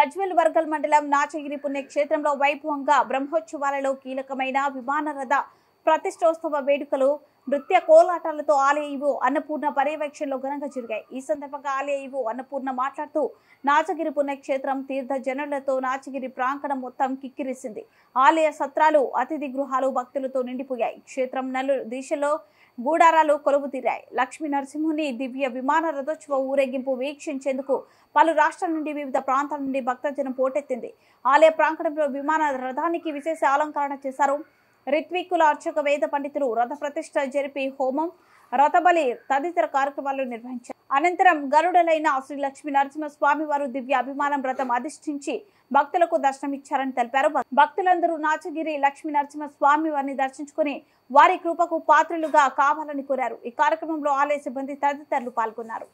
గజ్వేల్ వర్గల్ మండలం నాచగిరి పుణ్యక్షేత్రంలో వైభవంగా బ్రహ్మోత్సవాలలో కీలకమైన విమాన రథ ప్రతిష్టోత్సవ వేడుకలు నృత్య కోలాటాలతో ఆలయ ఈవో అన్నపూర్ణ పర్యవేక్షణలో ఘనంగా జరిగాయి. ఈ సందర్భంగా ఆలయ ఈవో అన్నపూర్ణ మాట్లాడుతూ నాచగిరి పుణ్యక్షేత్రం తీర్థ జనులతో నాచగిరి ప్రాంగణం మొత్తం కిక్కిరిసింది. ఆలయ సత్రాలు, అతిథి గృహాలు భక్తులతో నిండిపోయాయి. క్షేత్రం నలుగురు దిశలో గూడారాలు కొలువు తీరాయి. లక్ష్మీ నరసింహుని దివ్య విమాన రథోత్సవ ఊరేగింపు వీక్షించేందుకు పలు రాష్ట్రాల నుండి వివిధ ప్రాంతాల నుండి భక్తజనం పోటెత్తింది. ఆలయ ప్రాంగణంలో విమాన రథానికి విశేష అలంకరణ చేశారు. రిత్విక్కుల అర్చక వేద పండితులు రథ ప్రతిష్ఠ జరిపి హోమం, రథబలి తదితర కార్యక్రమాలు నిర్వహించారు. అనంతరం గరుడలైన శ్రీ లక్ష్మీ నరసింహ స్వామి వారు దివ్య అభిమానం రథం అధిష్ఠించి భక్తులకు దర్శనమిచ్చారని తెలిపారు. భక్తులందరూ నాచగిరి లక్ష్మీ నరసింహ స్వామి వారిని దర్శించుకుని వారి కృపకు పాత్రులుగా కావాలని కోరారు. ఈ కార్యక్రమంలో ఆలయ సిబ్బంది తదితరులు పాల్గొన్నారు.